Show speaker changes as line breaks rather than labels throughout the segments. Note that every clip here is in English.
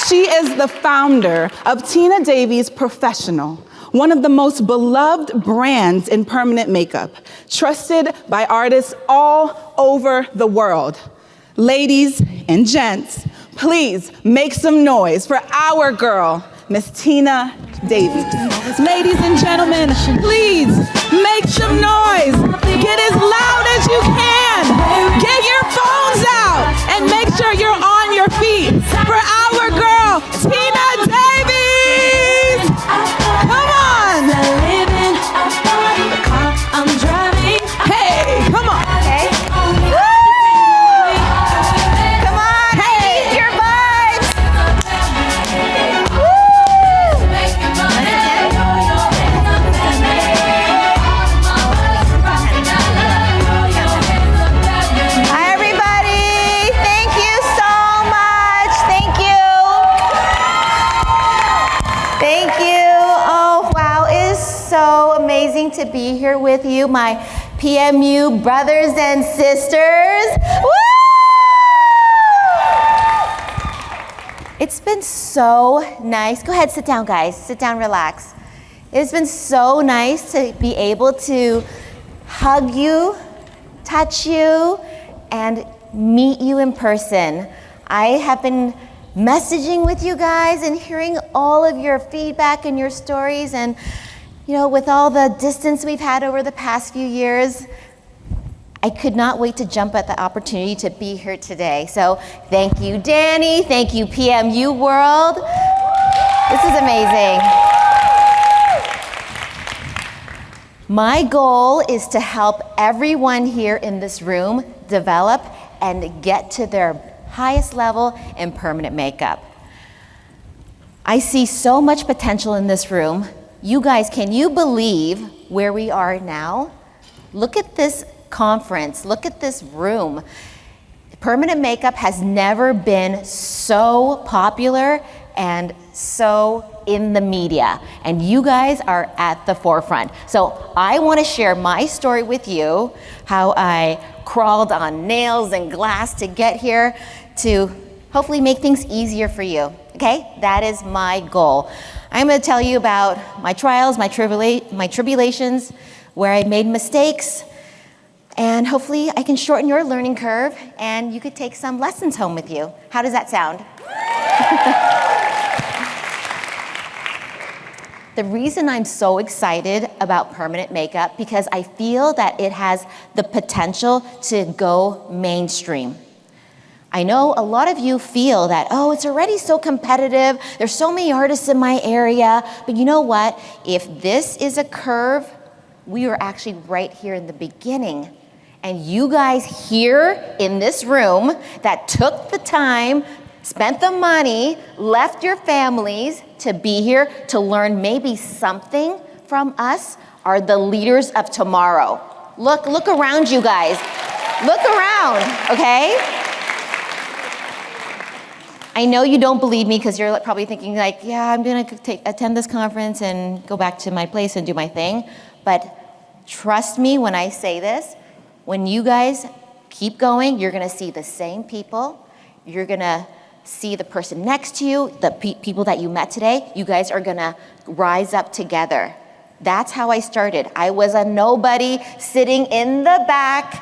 She is the founder of Tina Davies Professional, one of the most beloved brands in permanent makeup, trusted by artists all over the world. Ladies and gents, please make some noise for our girl, Miss Tina Davies. Ladies and gentlemen, please make some noise. Get as loud as you can. Get your phones out and make sure you're on your feet for our girl, Tina Davies. Come on. Hey, come on.
Okay. Come on, hey, your vibes. Hi, everybody. Thank you so much. Thank you. Thank you. Oh, wow. It is so amazing to be here with you, my PMU brothers and sisters. Woo! It's been so nice. Go ahead, sit down, guys. Sit down, relax. It's been so nice to be able to hug you, touch you, and meet you in person. I have been messaging with you guys and hearing all of your feedback and your stories, and you know, with all the distance we've had over the past few years, I could not wait to jump at the opportunity to be here today. So thank you, Danny. Thank you, PMU World. This is amazing. My goal is to help everyone here in this room develop and get to their highest level in permanent makeup. I see so much potential in this room. You guys, can you believe where we are now? Look at this conference, look at this room. Permanent makeup has never been so popular and so in the media, and you guys are at the forefront. So I want to share my story with you, how I crawled on nails and glass to get here, to hopefully make things easier for you, okay? That is my goal. I'm going to tell you about my trials, my tribulations, where I made mistakes, and hopefully I can shorten your learning curve and you could take some lessons home with you. How does that sound? The reason I'm so excited about permanent makeup, because I feel that it has the potential to go mainstream. I know a lot of you feel that, oh, it's already so competitive, there's so many artists in my area, but you know what? If this is a curve, we are actually right here in the beginning. And you guys here in this room that took the time, spent the money, left your families to be here to learn maybe something from us are the leaders of tomorrow. Look around, you guys. Look around, okay? I know you don't believe me because you're probably thinking like, yeah, I'm gonna attend this conference and go back to my place and do my thing. But trust me when I say this, when you guys keep going, you're gonna see the same people. You're gonna see the person next to you, the people that you met today. You guys are gonna rise up together. That's how I started. I was a nobody sitting in the back.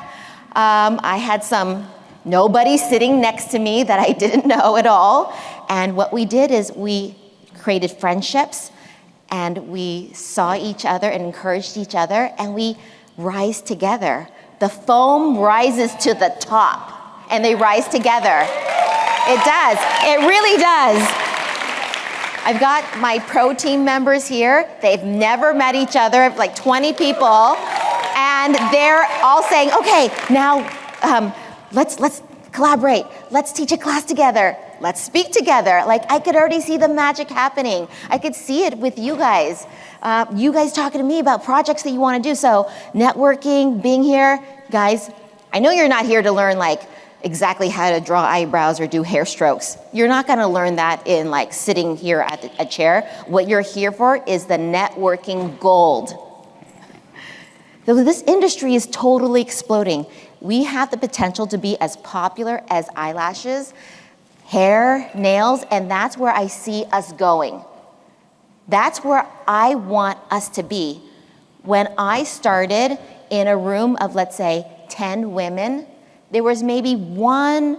I had some nobody sitting next to me that I didn't know at all. And what we did is we created friendships and we saw each other and encouraged each other and we rise together. The foam rises to the top and they rise together. It does, it really does. I've got my pro team members here. They've never met each other, like 20 people. And they're all saying, okay, now, let's collaborate. Let's teach a class together. Let's speak together. Like I could already see the magic happening. I could see it with you guys. You guys talking to me about projects that you want to do. So networking, being here, guys, I know you're not here to learn like exactly how to draw eyebrows or do hair strokes. You're not going to learn that in like sitting here at a chair. What you're here for is the networking gold. So this industry is totally exploding. We have the potential to be as popular as eyelashes. hair, nails, and that's where I see us going. That's where I want us to be. When I started in a room of, let's say, 10 women, there was maybe 1,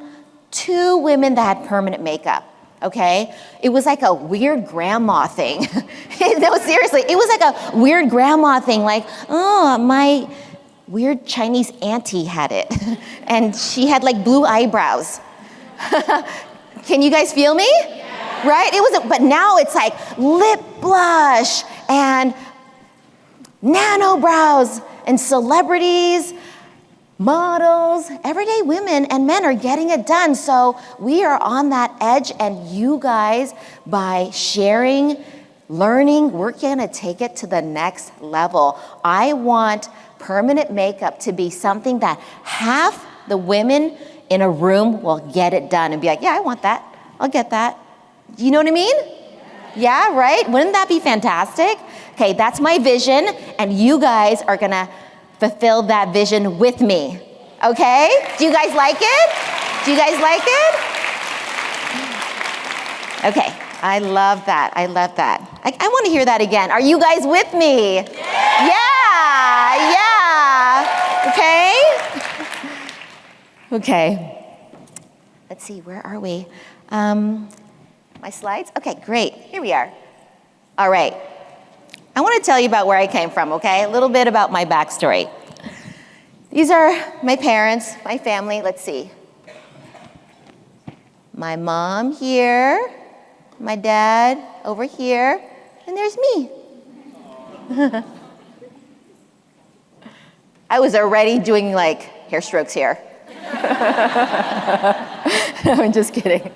2 women that had permanent makeup, okay? It was like a weird grandma thing. No, seriously, it was like a weird grandma thing, like, oh, my weird Chinese auntie had it. And she had like blue eyebrows. Can you guys feel me? Yeah. Right? But now it's like lip blush and nano brows and celebrities, models, everyday women and men are getting it done. So we are on that edge, and you guys, by sharing, learning, we're gonna take it to the next level. I want permanent makeup to be something that half the women in a room will get it done and be like, yeah, I want that, I'll get that. You know what I mean? Yeah, right? Wouldn't that be fantastic? Okay, that's my vision, and you guys are gonna fulfill that vision with me, okay? Do you guys like it? Do you guys like it? Okay, I love that, I love that. I wanna hear that again. Are you guys with me? Yeah, okay. Let's see, where are we? My slides? Okay, great, here we are. All right, I wanna tell you about where I came from, okay? A little bit about my backstory. These are my parents, my family, let's see. My mom here, my dad over here, and there's me. I was already doing like hair strokes here. I'm just kidding.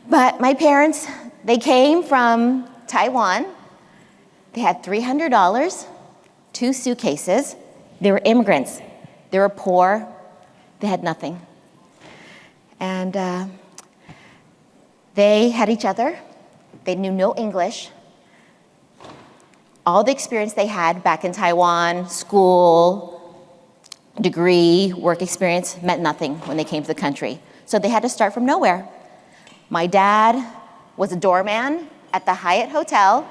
But my parents, they came from Taiwan. They had $300, 2 suitcases. They were immigrants. They were poor. They had nothing. And they had each other. They knew no English. All the experience they had back in Taiwan, school, degree, work experience, meant nothing when they came to the country. So they had to start from nowhere. My dad was a doorman at the Hyatt Hotel,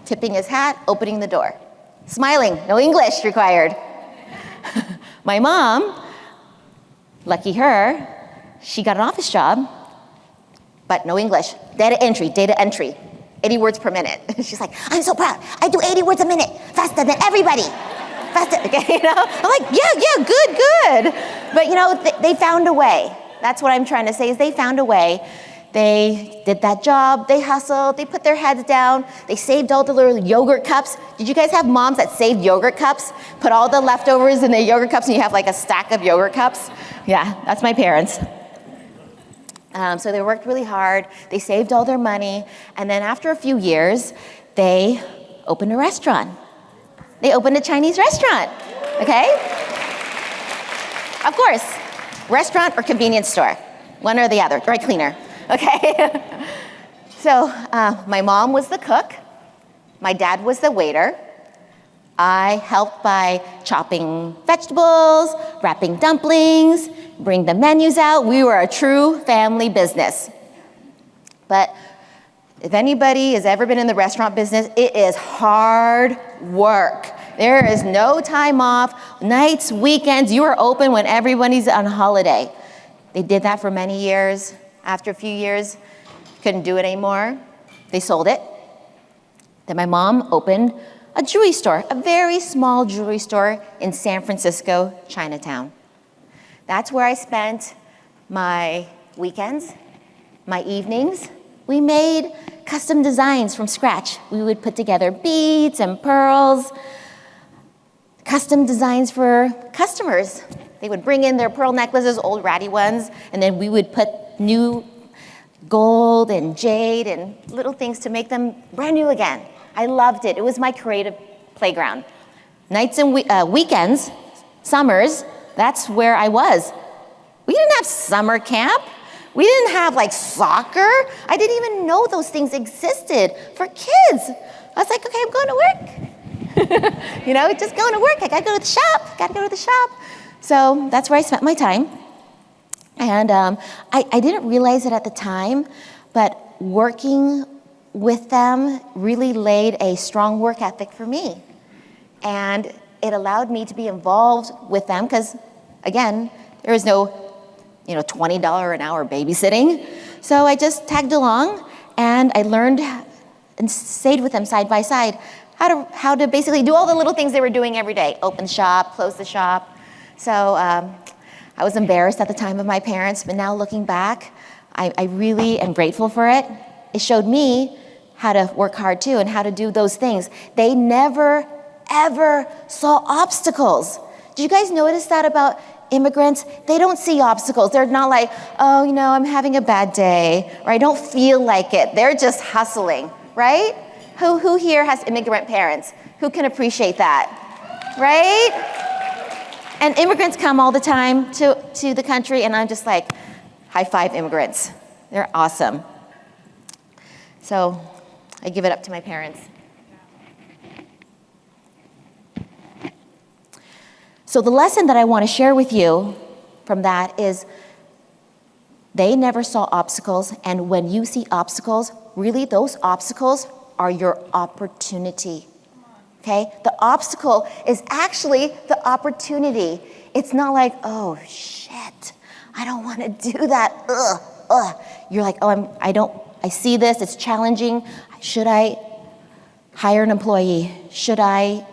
tipping his hat, opening the door, smiling, no English required. My mom, lucky her, she got an office job, but no English. Data entry, 80 words per minute. She's like, I'm so proud. I do 80 words a minute, faster than everybody. Faster, okay, you know? I'm like, yeah, good. But they found a way. That's what I'm trying to say, is they found a way. They did that job, they hustled, they put their heads down, they saved all the little yogurt cups. Did you guys have moms that saved yogurt cups? Put all the leftovers in the yogurt cups and you have like a stack of yogurt cups? Yeah, that's my parents. So they worked really hard, they saved all their money, and then after a few years, they opened a restaurant. They opened a Chinese restaurant, okay? Of course, restaurant or convenience store, one or the other, dry cleaner. Okay, so my mom was the cook, my dad was the waiter. I helped by chopping vegetables, wrapping dumplings, bring the menus out. We were a true family business. But if anybody has ever been in the restaurant business, it is hard work. There is no time off, nights, weekends, you are open when everybody's on holiday. They did that for many years. After a few years, couldn't do it anymore. They sold it. Then my mom opened a jewelry store, a very small jewelry store in San Francisco, Chinatown. That's where I spent my weekends, my evenings. We made custom designs from scratch. We would put together beads and pearls, custom designs for customers. They would bring in their pearl necklaces, old ratty ones, and then we would put new gold and jade and little things to make them brand new again. I loved it. It was my creative playground. Nights and weekends, summers, that's where I was. We didn't have summer camp. We didn't have like soccer. I didn't even know those things existed for kids. I was like, okay, I'm going to work. Just going to work. I gotta go to the shop. So that's where I spent my time. And I didn't realize it at the time, but working with them really laid a strong work ethic for me. And it allowed me to be involved with them because, again, there was no, $20 an hour babysitting. So I just tagged along and I learned and stayed with them side by side how to basically do all the little things they were doing every day. Open shop, close the shop. So I was embarrassed at the time of my parents, but now looking back, I really am grateful for it. It showed me how to work hard too and how to do those things. They never, ever saw obstacles. Did you guys notice that about immigrants? They don't see obstacles. They're not like, oh, I'm having a bad day, or I don't feel like it. They're just hustling, right? Who here has immigrant parents? Who can appreciate that, right? And immigrants come all the time to the country, and I'm just like, high five immigrants. They're awesome. So I give it up to my parents. So the lesson that I want to share with you from that is they never saw obstacles, and when you see obstacles, really those obstacles are your opportunity. Okay? The obstacle is actually the opportunity. It's not like, oh shit, I don't want to do that. Ugh. You're like, I see this, it's challenging. Should I hire an employee? Should I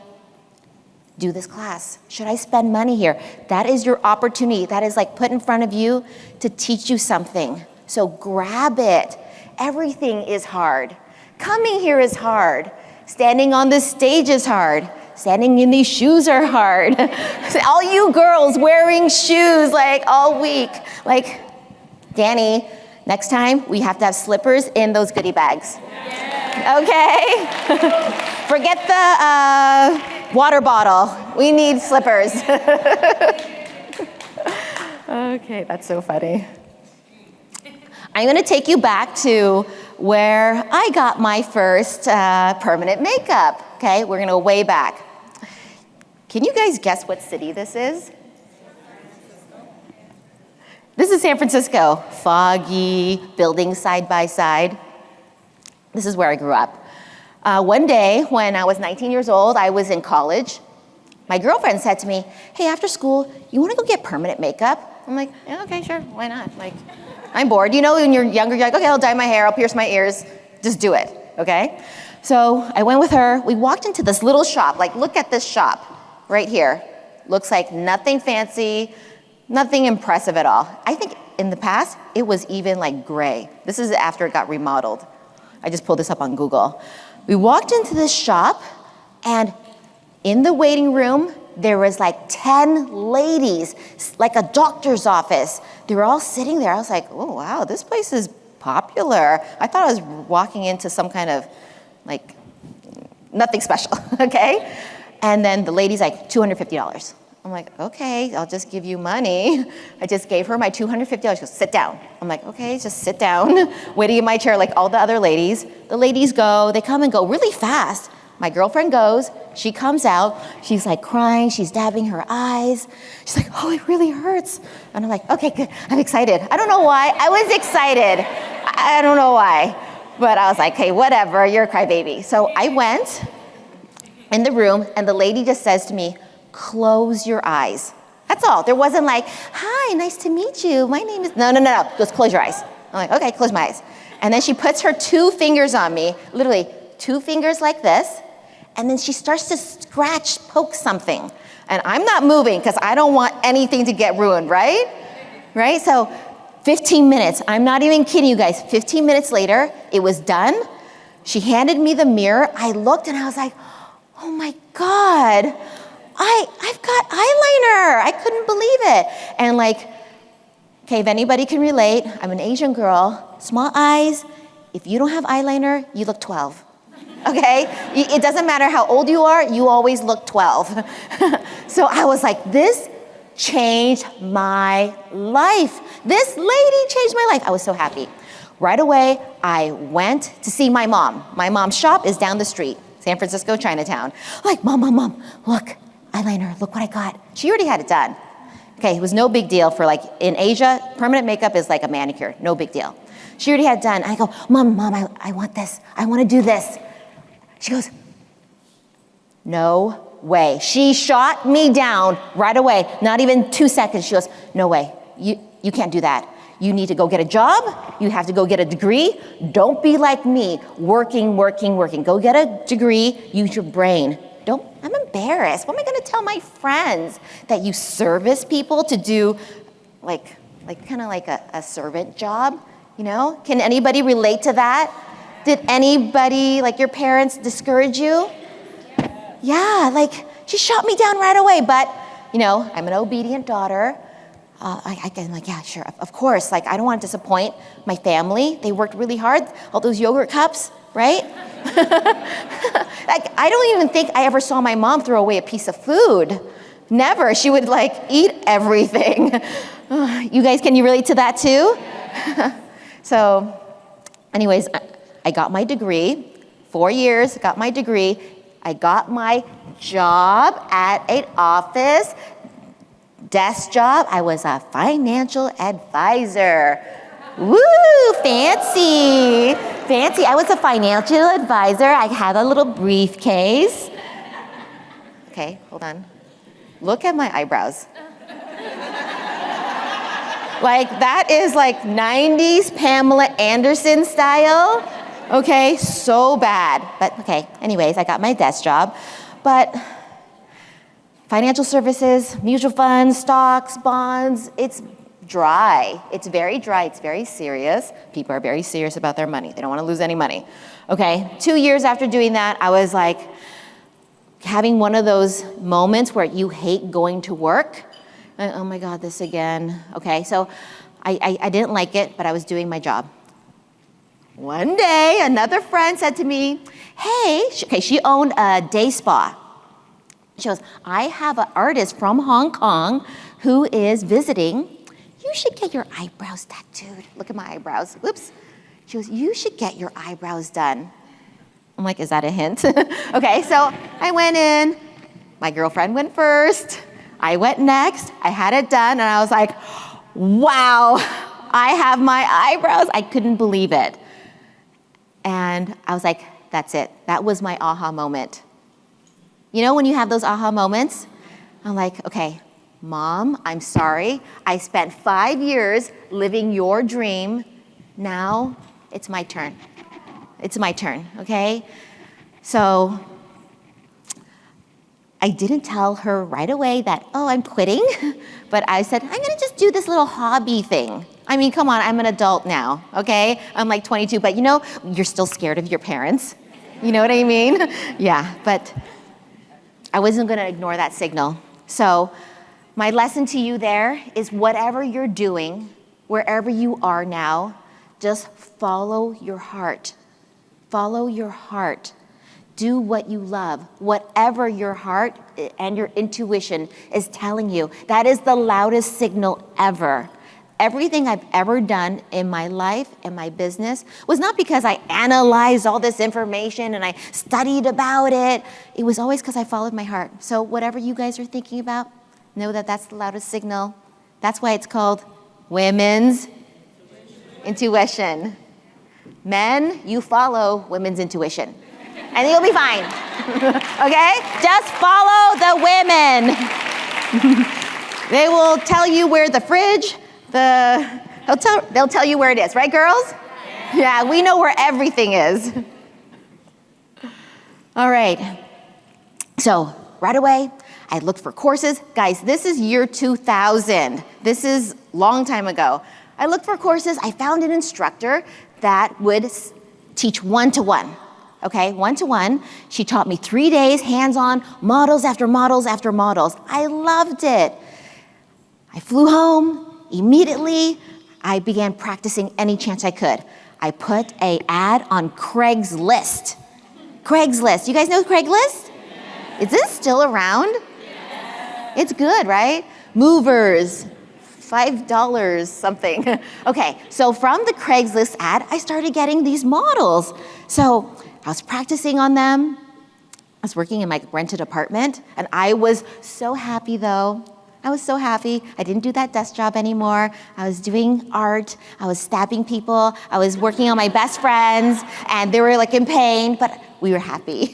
do this class? Should I spend money here? That is your opportunity. That is like put in front of you to teach you something. So grab it. Everything is hard. Coming here is hard. Standing on this stage is hard. Standing in these shoes are hard. All you girls wearing shoes like all week. Like, Danny, next time we have to have slippers in those goodie bags. Okay? Forget the water bottle. We need slippers. Okay, that's so funny. I'm gonna take you back to where I got my first permanent makeup. Okay, we're gonna go way back. Can you guys guess what city this is? This is San Francisco. Foggy, buildings side by side. This is where I grew up. One day when I was 19 years old, I was in college. My girlfriend said to me, hey, after school, you wanna go get permanent makeup? I'm like, yeah, okay, sure, why not? Like, I'm bored. When you're younger, you're like, okay, I'll dye my hair, I'll pierce my ears, just do it, okay? So I went with her. We walked into this little shop. Like, look at this shop right here. Looks like nothing fancy, nothing impressive at all. I think in the past, it was even like gray. This is after it got remodeled. I just pulled this up on Google. We walked into this shop, and in the waiting room, there was like 10 ladies, like a doctor's office. They were all sitting there. I was like, oh, wow, this place is popular. I thought I was walking into some kind of, like, nothing special, okay? And then the lady's like, $250. I'm like, okay, I'll just give you money. I just gave her my $250. She goes, sit down. I'm like, okay, just sit down. Waiting in my chair like all the other ladies. The ladies go, they come and go really fast. My girlfriend goes, she comes out, she's like crying, she's dabbing her eyes. She's like, oh, it really hurts. And I'm like, okay, good, I'm excited. I don't know why, I was excited. I don't know why, but I was like, hey, whatever, you're a crybaby. So I went in the room, and the lady just says to me, close your eyes. That's all. There wasn't like, hi, nice to meet you. My name is, no. Just close your eyes. I'm like, okay, close my eyes. And then she puts her 2 fingers on me, literally 2 fingers like this, and then she starts to scratch, poke something. And I'm not moving because I don't want anything to get ruined, right? Right? So 15 minutes, I'm not even kidding you guys. 15 minutes later, it was done. She handed me the mirror. I looked and I was like, oh my God, I've got eyeliner. I couldn't believe it. And like, okay, if anybody can relate, I'm an Asian girl, small eyes. If you don't have eyeliner, you look 12. Okay? It doesn't matter how old you are, you always look 12. So I was like, this changed my life. This lady changed my life. I was so happy. Right away, I went to see my mom. My mom's shop is down the street, San Francisco, Chinatown. Like, mom, look, eyeliner, look what I got. She already had it done. Okay, it was no big deal for like, in Asia, permanent makeup is like a manicure, no big deal. She already had done. I go, Mom, I want this. I want to do this. She goes, no way. She shot me down right away, not even 2 seconds. She goes, no way, you can't do that. You need to go get a job. You have to go get a degree. Don't be like me, working. Go get a degree, use your brain. I'm embarrassed. What am I gonna tell my friends? That you service people to do like kind of like a servant job, you know? Can anybody relate to that? Did anybody, like your parents, discourage you? Yeah, like she shot me down right away, but you know, I'm an obedient daughter. I'm like, yeah, sure, of course. Like, I don't want to disappoint my family. They worked really hard, all those yogurt cups, right? Like, I don't even think I ever saw my mom throw away a piece of food. Never. She would like eat everything. You guys, can you relate to that too? So, anyways, I got my degree, 4 years, got my degree. I got my job at an office, desk job. I was a financial advisor. Woo, fancy. I was a financial advisor. I had a little briefcase. Okay, hold on. Look at my eyebrows. Like, that is like 90s Pamela Anderson style. Okay, so bad. But okay, anyways, I got my desk job. But financial services, mutual funds, stocks, bonds, it's dry. It's very dry. It's very serious. People are very serious about their money. They don't want to lose any money. Okay, 2 years after doing that, I was like having one of those moments where you hate going to work. Oh my God, this again. Okay, so I didn't like it, but I was doing my job. One day, another friend said to me, hey, she owned a day spa. She goes, I have an artist from Hong Kong who is visiting. You should get your eyebrows tattooed. Look at my eyebrows. Whoops. She goes, you should get your eyebrows done. I'm like, is that a hint? Okay, so I went in. My girlfriend went first. I went next. I had it done, and I was like, wow, I have my eyebrows. I couldn't believe it. And I was like, that's it. That was my aha moment. You know when you have those aha moments? I'm like, okay, Mom, I'm sorry. I spent 5 years living your dream. Now it's my turn. It's my turn, okay? So I didn't tell her right away that, oh, I'm quitting. But I said, I'm gonna just do this little hobby thing. I mean, come on, I'm an adult now, okay? I'm like 22, but you know, you're still scared of your parents. You know what I mean? Yeah, but I wasn't gonna ignore that signal. So my lesson to you there is whatever you're doing, wherever you are now, just follow your heart. Follow your heart. Do what you love, whatever your heart and your intuition is telling you. That is the loudest signal ever. Everything I've ever done in my life and my business was not because I analyzed all this information and I studied about it. It was always because I followed my heart. So whatever you guys are thinking about, know that that's the loudest signal. That's why it's called women's intuition. Men, you follow women's intuition. And you'll be fine, okay? Just follow the women. They will tell you where the fridge, they'll tell you where it is, right, girls? Yeah, we know where everything is. All right, so right away, I looked for courses. Guys, this is year 2000. This is a long time ago. I looked for courses. I found an instructor that would teach one-to-one. Okay, one-to-one. She taught me 3 days, hands-on, models after models after models. I loved it. I flew home immediately. I began practicing any chance I could. I put an ad on Craigslist. Craigslist. You guys know Craigslist? Yes. Is this still around? Yes. It's good, right? Movers. $5 something. Okay, so from the Craigslist ad, I started getting these models. So I was practicing on them. I was working in my rented apartment, and I was so happy though. I was so happy. I didn't do that desk job anymore. I was doing art. I was stabbing people. I was working on my best friends, and they were like in pain, but we were happy.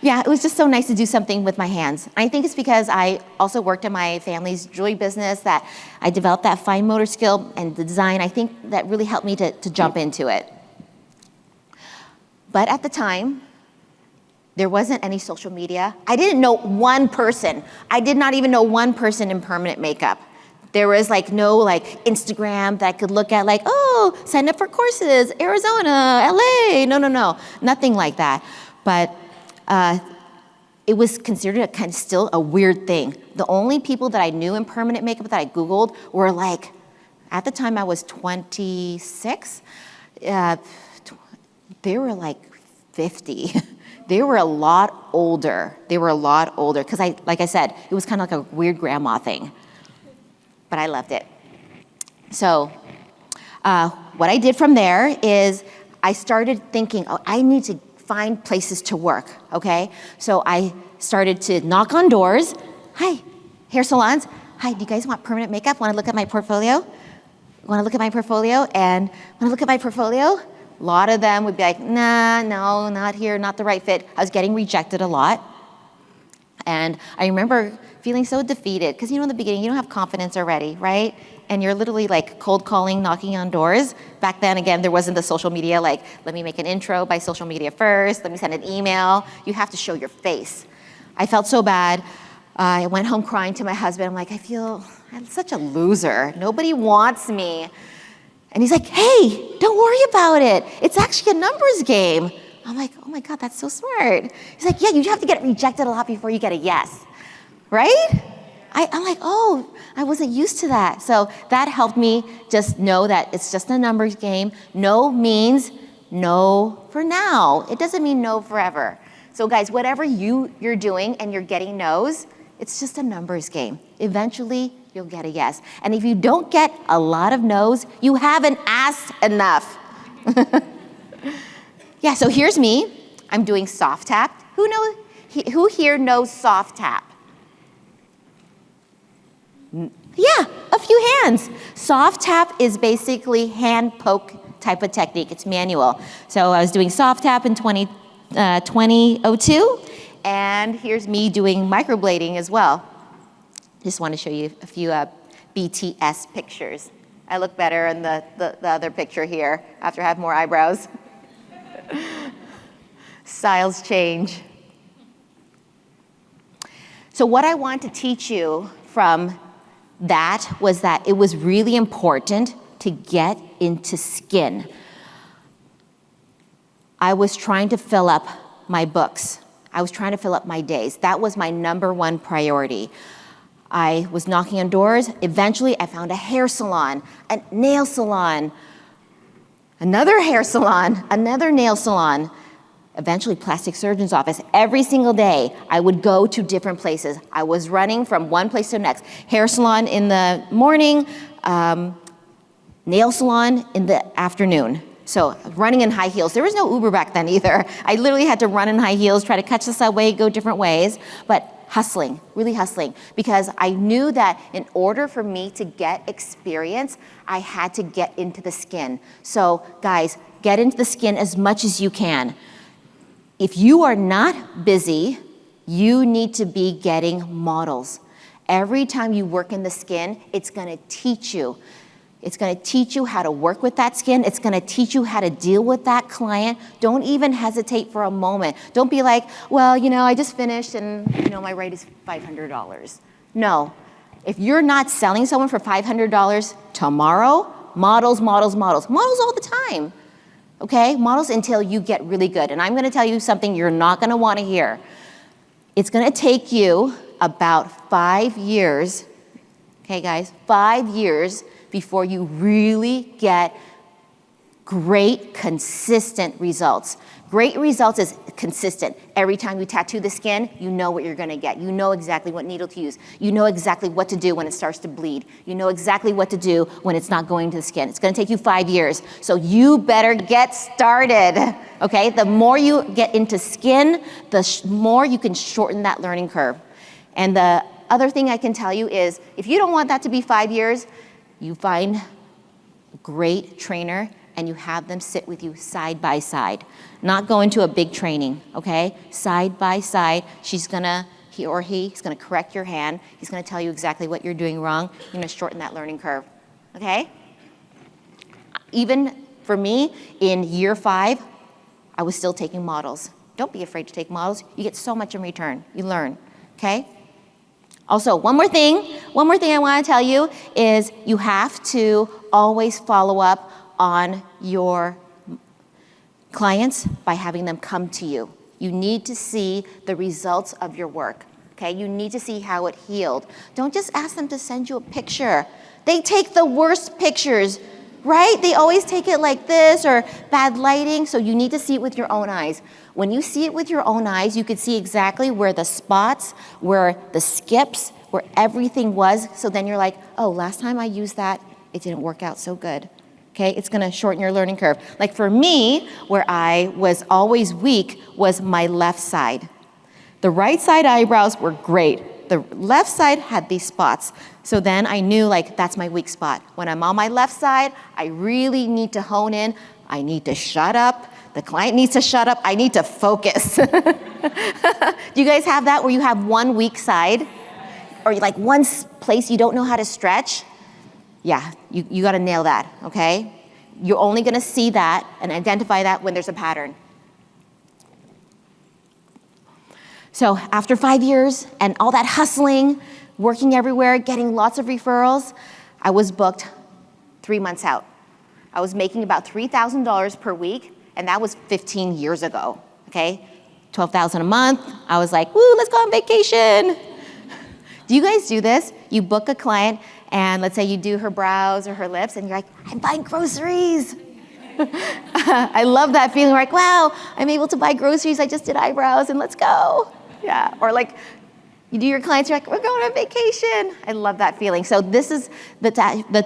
Yeah, it was just so nice to do something with my hands. I think it's because I also worked in my family's jewelry business that I developed that fine motor skill and the design. I think that really helped me to jump into it. But at the time, there wasn't any social media. I didn't know one person. I did not even know one person in permanent makeup. There was no Instagram that I could look at oh, sign up for courses, Arizona, LA. No, nothing like that. But it was considered a kind of still a weird thing. The only people that I knew in permanent makeup that I Googled were at the time I was 26, they were 50. They were a lot older. Because like I said, it was kind of like a weird grandma thing. But I loved it. So what I did from there is I started thinking, oh, I need to find places to work, okay? So I started to knock on doors. Hi, hair salons. Hi, do you guys want permanent makeup? Want to look at my portfolio? Want to look at my portfolio? And want to look at my portfolio? A lot of them would be like, nah, no, not here, not the right fit. I was getting rejected a lot. And I remember feeling so defeated because, in the beginning, you don't have confidence already, right? And you're literally cold calling, knocking on doors. Back then, again, there wasn't the social media, let me make an intro by social media first, let me send an email. You have to show your face. I felt so bad. I went home crying to my husband. I'm like, I feel I'm such a loser. Nobody wants me. And he's like, hey, don't worry about it. It's actually a numbers game. I'm like, oh my God, that's so smart. He's like, yeah, you have to get rejected a lot before you get a yes, right? I'm like, oh, I wasn't used to that. So that helped me just know that it's just a numbers game. No means no for now. It doesn't mean no forever. So guys, whatever you're doing and you're getting no's, it's just a numbers game. Eventually, you'll get a yes. And if you don't get a lot of no's, you haven't asked enough. Yeah, so here's me. I'm doing soft tap. Who here knows soft tap? Yeah, a few hands. Soft tap is basically hand poke type of technique. It's manual. So I was doing soft tap in 2002, and here's me doing microblading as well. Just want to show you a few BTS pictures. I look better in the other picture here after I have more eyebrows. Styles change. So what I want to teach you from that was that it was really important to get into skin. I was trying to fill up my books. I was trying to fill up my days. That was my number one priority. I was knocking on doors. Eventually, I found a hair salon, a nail salon, another hair salon, another nail salon, eventually plastic surgeon's office. Every single day, I would go to different places. I was running from one place to the next. Hair salon in the morning, nail salon in the afternoon. So running in high heels. There was no Uber back then either. I literally had to run in high heels, try to catch the subway, go different ways, but hustling, really hustling, because I knew that in order for me to get experience, I had to get into the skin. So guys, get into the skin as much as you can. If you are not busy, you need to be getting models. Every time you work in the skin, it's gonna teach you. It's gonna teach you how to work with that skin. It's gonna teach you how to deal with that client. Don't even hesitate for a moment. Don't be like, well, I just finished and my rate is $500. No, if you're not selling someone for $500 tomorrow, models all the time. Okay, models until you get really good. And I'm gonna tell you something you're not gonna wanna hear. It's gonna take you about 5 years, okay guys, 5 years before you really get great, consistent results. Great results is consistent. Every time you tattoo the skin, you know what you're gonna get. You know exactly what needle to use. You know exactly what to do when it starts to bleed. You know exactly what to do when it's not going to the skin. It's gonna take you 5 years. So you better get started, okay? The more you get into skin, the more you can shorten that learning curve. And the other thing I can tell you is, if you don't want that to be 5 years, you find a great trainer and you have them sit with you side by side. Not go into a big training, okay? Side by side, he or he's gonna correct your hand. He's gonna tell you exactly what you're doing wrong. You're gonna shorten that learning curve, okay? Even for me, in year 5, I was still taking models. Don't be afraid to take models. You get so much in return. You learn, okay? Also, one more thing I wanna tell you is you have to always follow up on your clients by having them come to you. You need to see the results of your work, okay? You need to see how it healed. Don't just ask them to send you a picture. They take the worst pictures, right? They always take it like this or bad lighting, so you need to see it with your own eyes. When you see it with your own eyes, you can see exactly where the spots, where the skips, where everything was, so then you're like, oh, last time I used that, it didn't work out so good. Okay, it's gonna shorten your learning curve. Like for me, where I was always weak was my left side. The right side eyebrows were great. The left side had these spots. So then I knew like that's my weak spot. When I'm on my left side, I really need to hone in. I need to shut up. The client needs to shut up. I need to focus. Do you guys have that where you have one weak side? Or like one place you don't know how to stretch? Yeah, you gotta nail that, okay? You're only gonna see that and identify that when there's a pattern. So after 5 years and all that hustling, working everywhere, getting lots of referrals, I was booked 3 months out. I was making about $3,000 per week, and that was 15 years ago, okay? $12,000 a month. I was like, woo, let's go on vacation. Do you guys do this? You book a client, and let's say you do her brows or her lips, and you're like, I'm buying groceries. I love that feeling, like, wow, I'm able to buy groceries, I just did eyebrows, and let's go. Yeah, or like, you do your clients, you're like, we're going on vacation. I love that feeling. So this is the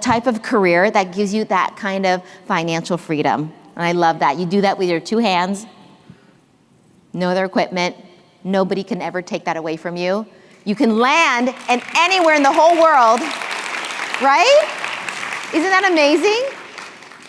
type of career that gives you that kind of financial freedom. And I love that. You do that with your 2 hands, no other equipment. Nobody can ever take that away from you. You can land anywhere in the whole world, right? Isn't that amazing?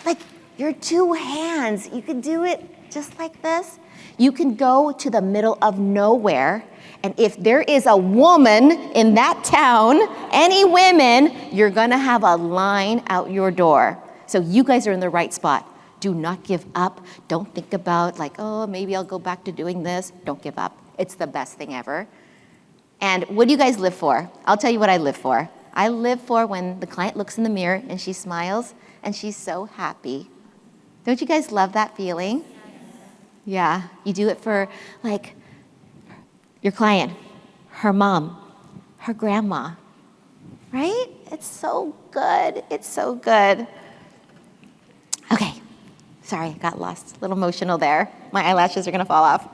Like your 2 hands, you can do it just like this. You can go to the middle of nowhere, and if there is a woman in that town, any women, you're gonna have a line out your door. So you guys are in the right spot. Do not give up. Don't think about like, oh, maybe I'll go back to doing this. Don't give up. It's the best thing ever. And what do you guys live for? I'll tell you what I live for. I live for when the client looks in the mirror and she smiles and she's so happy. Don't you guys love that feeling? Yeah, you do it for like your client, her mom, her grandma, right? It's so good, it's so good. Okay, sorry, I got lost, a little emotional there. My eyelashes are gonna fall off.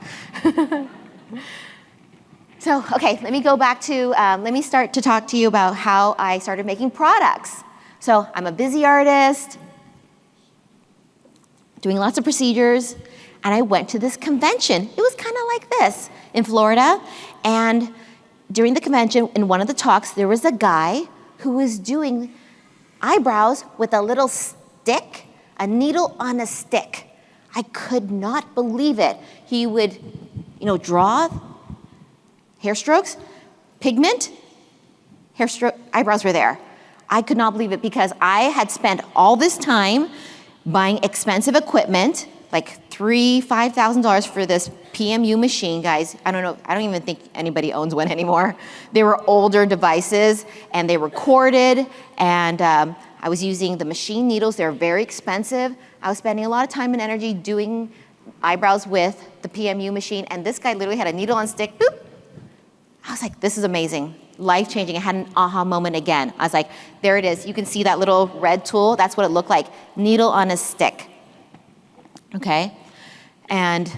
So, okay, let me go back to, let me start to talk to you about how I started making products. So I'm a busy artist, doing lots of procedures, and I went to this convention. It was kind of like this in Florida, and during the convention, in one of the talks, there was a guy who was doing eyebrows with a little stick, a needle on a stick. I could not believe it. He would, draw hair strokes, pigment, eyebrows were there. I could not believe it because I had spent all this time buying expensive equipment, like $3,000, $5,000 for this PMU machine, guys. I don't even think anybody owns one anymore. They were older devices and they recorded, and I was using the machine needles. They were very expensive. I was spending a lot of time and energy doing eyebrows with the PMU machine, and this guy literally had a needle on stick, boop. I was like, this is amazing, life-changing. I had an aha moment again. I was like, there it is. You can see that little red tool. That's what it looked like, needle on a stick, okay? And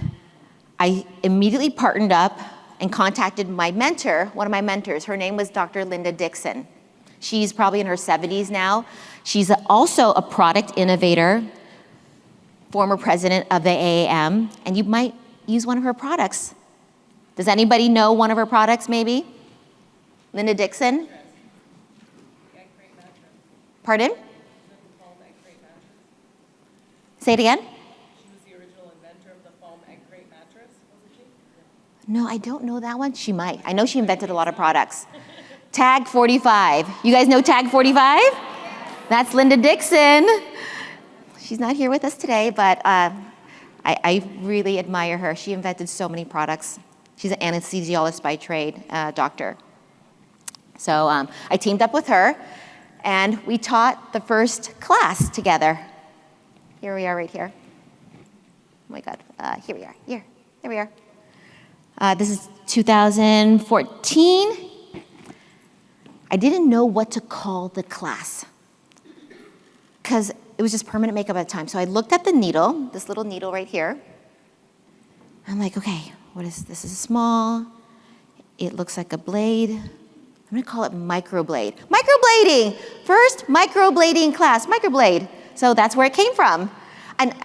I immediately partnered up and contacted my mentor, one of my mentors. Her name was Dr. Linda Dixon. She's probably in her 70s now. She's also a product innovator, former president of the AAM, and you might use one of her products. Does anybody know one of her products, maybe? Linda Dixon? Pardon? Say it again?
She was the original inventor of the foam egg crate mattress, wasn't she?
No, I don't know that one. She might. I know she invented a lot of products. Tag 45. You guys know Tag 45? That's Linda Dixon. She's not here with us today, but I really admire her. She invented so many products. She's an anesthesiologist by trade, doctor. So I teamed up with her, and we taught the first class together. Here we are right here. Oh my God, here we are, here, there we are. This is 2014. I didn't know what to call the class because it was just permanent makeup at the time. So I looked at the needle, this little needle right here. I'm like, okay, what is this? This is small. It looks like a blade. I'm gonna call it microblade. Microblading, first microblading class, microblade. So that's where it came from. And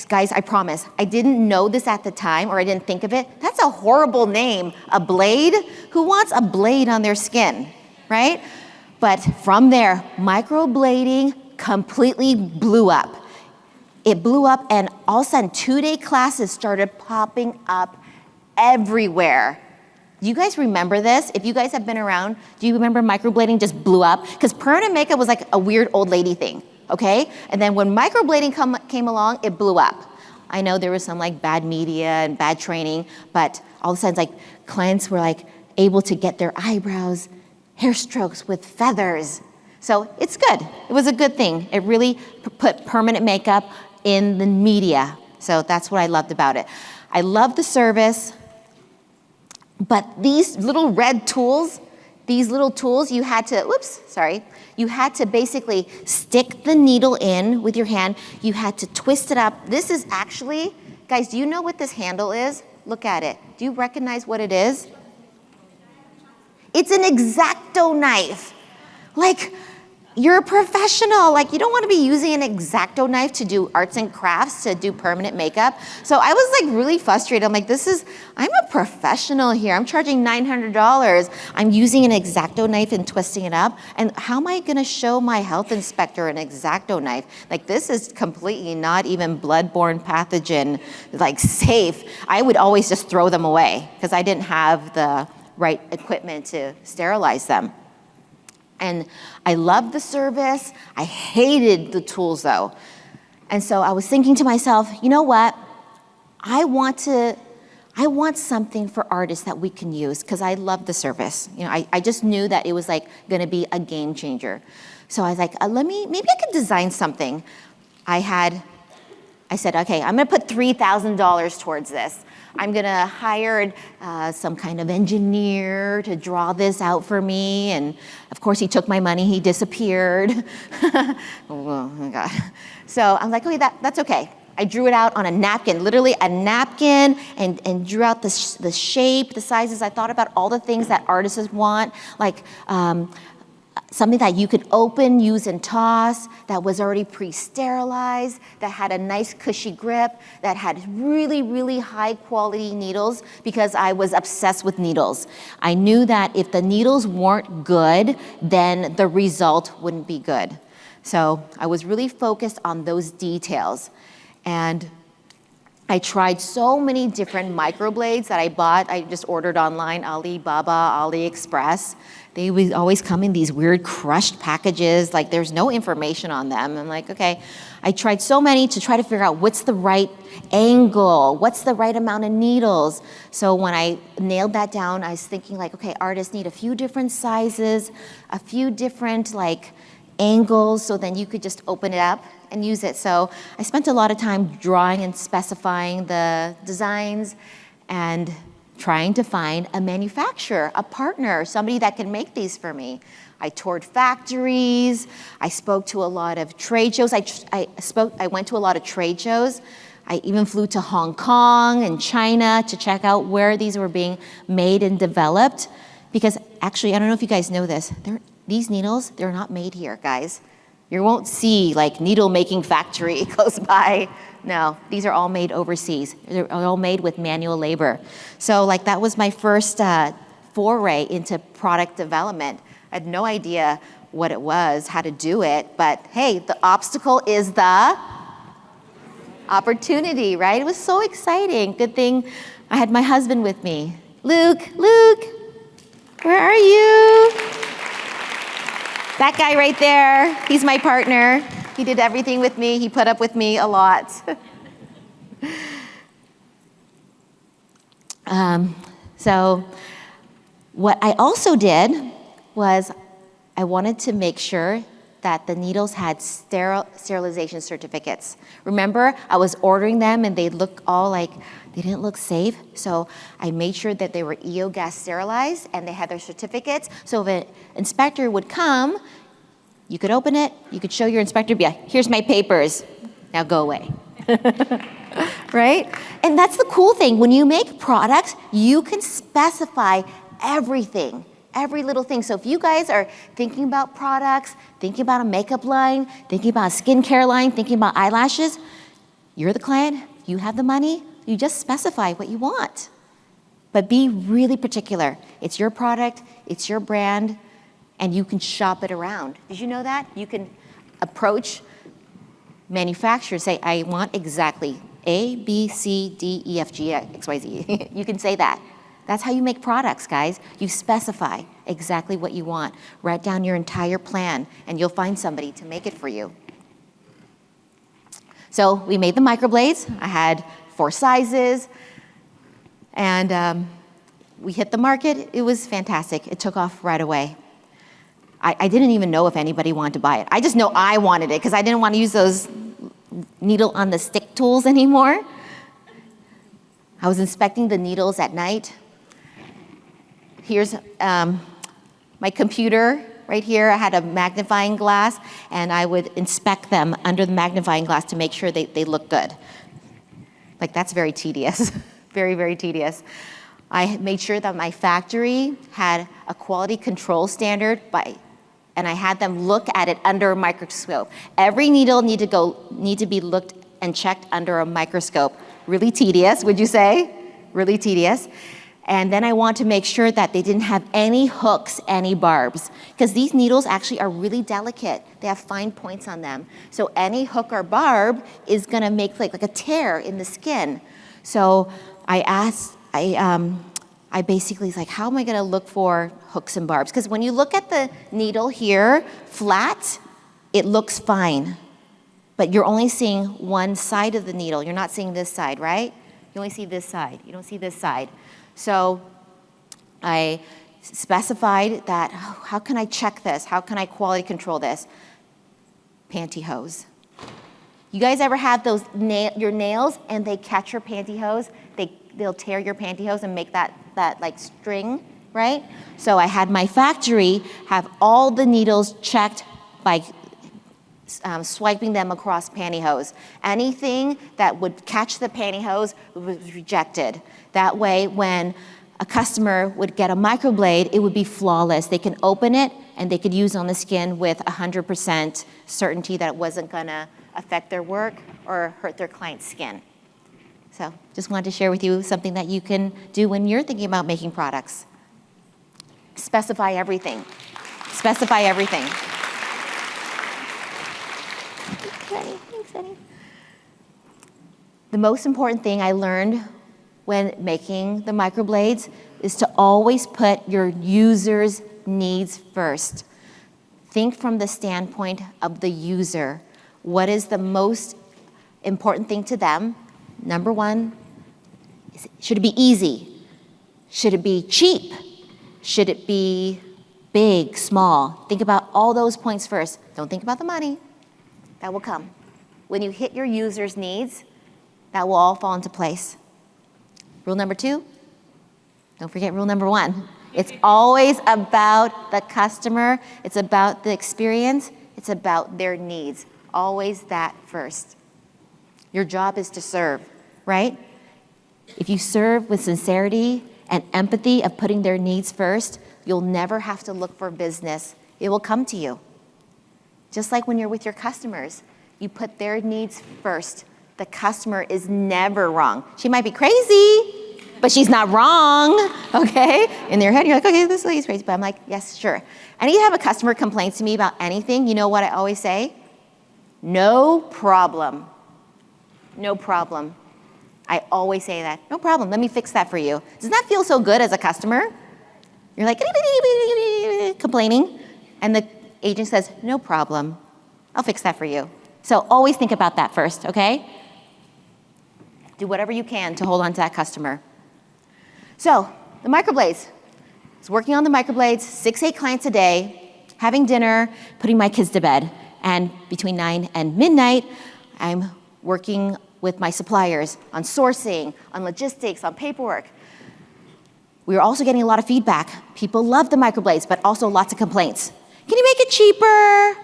guys, I promise, I didn't know this at the time, or I didn't think of it. That's a horrible name, a blade. Who wants a blade on their skin, right? But from there, microblading completely blew up. It blew up, and all of a sudden, 2-day classes started popping up everywhere. Do you guys remember this? If you guys have been around, do you remember microblading just blew up? Because permanent makeup was like a weird old lady thing. Okay? And then when microblading came along, it blew up. I know there was some like bad media and bad training, but all of a sudden like clients were like able to get their eyebrows, hair strokes with feathers. So it's good. It was a good thing. It really put permanent makeup in the media. So that's what I loved about it. I love the service, but these little red tools, you had to, you had to basically stick the needle in with your hand. You had to twist it up. This is actually, guys, do you know what this handle is? Look at it. Do you recognize what it is? It's an X-Acto knife. Like, you're a professional. Like, you don't want to be using an X-Acto knife to do arts and crafts, to do permanent makeup. So I was like really frustrated. I'm like, I'm a professional here. I'm charging $900. I'm using an X-Acto knife and twisting it up. And how am I going to show my health inspector an X-Acto knife? Like, this is completely not even bloodborne pathogen, like safe. I would always just throw them away because I didn't have the right equipment to sterilize them. And I loved the service. I hated the tools though. And so I was thinking to myself, you know what? I want something for artists that we can use because I love the service. You know, I just knew that it was like gonna be a game changer. So I was like, maybe I could design something. I said, okay, I'm gonna put $3,000 towards this. I'm gonna hire some kind of engineer to draw this out for me. And of course he took my money, he disappeared. Oh my God. So I'm like, okay, that's okay. I drew it out on a napkin, literally a napkin, and drew out the shape, the sizes. I thought about all the things that artists want, like something that you could open, use, and toss, that was already pre-sterilized, that had a nice cushy grip, that had really, really high quality needles, because I was obsessed with needles. I knew that if the needles weren't good, then the result wouldn't be good. So I was really focused on those details. And I tried so many different microblades that I bought. I just ordered online, Alibaba, AliExpress. They would always come in these weird crushed packages, like there's no information on them. I'm like, okay. I tried so many to try to figure out what's the right angle, what's the right amount of needles. So when I nailed that down, I was thinking like, okay, artists need a few different sizes, a few different like angles, so then you could just open it up and use it. So I spent a lot of time drawing and specifying the designs and trying to find a manufacturer, a partner, somebody that can make these for me. I toured factories. I spoke to a lot of trade shows. I went to a lot of trade shows. I even flew to Hong Kong and China to check out where these were being made and developed. Because actually, I don't know if you guys know this, these needles, they're not made here, guys. You won't see like needle making factory close by. No, these are all made overseas. They're all made with manual labor. So like that was my first foray into product development. I had no idea what it was, how to do it, but hey, the obstacle is the opportunity, right? It was so exciting. Good thing I had my husband with me. Luke, where are you? That guy right there, he's my partner. He did everything with me. He put up with me a lot. So what I also did was I wanted to make sure that the needles had sterilization certificates. Remember, I was ordering them and they look all like, they didn't look safe. So I made sure that they were EO gas sterilized and they had their certificates. So if an inspector would come, you could open it, you could show your inspector, yeah, here's my papers, now go away. Right? And that's the cool thing. When you make products, you can specify everything, every little thing. So if you guys are thinking about products, thinking about a makeup line, thinking about a skincare line, thinking about eyelashes, you're the client, you have the money, you just specify what you want. But be really particular. It's your product, it's your brand, and you can shop it around. Did you know that? You can approach manufacturers, say, I want exactly A, B, C, D, E, F, G, X, Y, Z. You can say that. That's how you make products, guys. You specify exactly what you want. Write down your entire plan, and you'll find somebody to make it for you. So we made the microblades. I had 4 sizes, and we hit the market. It was fantastic. It took off right away. I didn't even know if anybody wanted to buy it. I just know I wanted it because I didn't want to use those needle on the stick tools anymore. I was inspecting the needles at night. Here's my computer right here. I had a magnifying glass, and I would inspect them under the magnifying glass to make sure they look good. Like, that's very tedious, very, very tedious. I made sure that my factory had a quality control standard and I had them look at it under a microscope. Every needle need to be looked and checked under a microscope. Really tedious, would you say? Really tedious. And then I want to make sure that they didn't have any hooks, any barbs, because these needles actually are really delicate. They have fine points on them. So any hook or barb is gonna make like a tear in the skin. So I basically was like, how am I gonna look for hooks and barbs? Because when you look at the needle here, flat, it looks fine. But you're only seeing one side of the needle. You're not seeing this side, right? You only see this side. You don't see this side. So I specified that, how can I check this? How can I quality control this? Pantyhose. You guys ever have those your nails and they catch your pantyhose? They'll tear your pantyhose and make that like string, right? So I had my factory have all the needles checked by swiping them across pantyhose. Anything that would catch the pantyhose was rejected. That way, when a customer would get a microblade, it would be flawless. They can open it and they could use on the skin with 100% certainty that it wasn't gonna affect their work or hurt their client's skin. So just wanted to share with you something that you can do when you're thinking about making products. Specify everything. Specify everything. Thanks, Eddie. The most important thing I learned when making the microblades is to always put your user's needs first. Think from the standpoint of the user. What is the most important thing to them? Number one, should it be easy? Should it be cheap? Should it be big, small? Think about all those points first. Don't think about the money. That will come. When you hit your user's needs, that will all fall into place. Rule number 2, don't forget rule number 1. It's always about the customer. It's about the experience. It's about their needs. Always that first. Your job is to serve, right? If you serve with sincerity and empathy of putting their needs first, you'll never have to look for business. It will come to you. Just like when you're with your customers, you put their needs first. The customer is never wrong. She might be crazy, but she's not wrong, okay? In their head, you're like, okay, this lady's crazy, but I'm like, yes, sure. Anytime a customer complains to me about anything, you know what I always say? No problem. No problem. I always say that. No problem. Let me fix that for you. Doesn't that feel so good as a customer? You're like, complaining, and the agent says, no problem. I'll fix that for you. So always think about that first, okay? Do whatever you can to hold on to that customer. So the microblades. I was working on the microblades, 6-8 clients a day, having dinner, putting my kids to bed. And between 9 and midnight, I'm working with my suppliers on sourcing, on logistics, on paperwork. We were also getting a lot of feedback. People love the microblades, but also lots of complaints. Can you make it cheaper?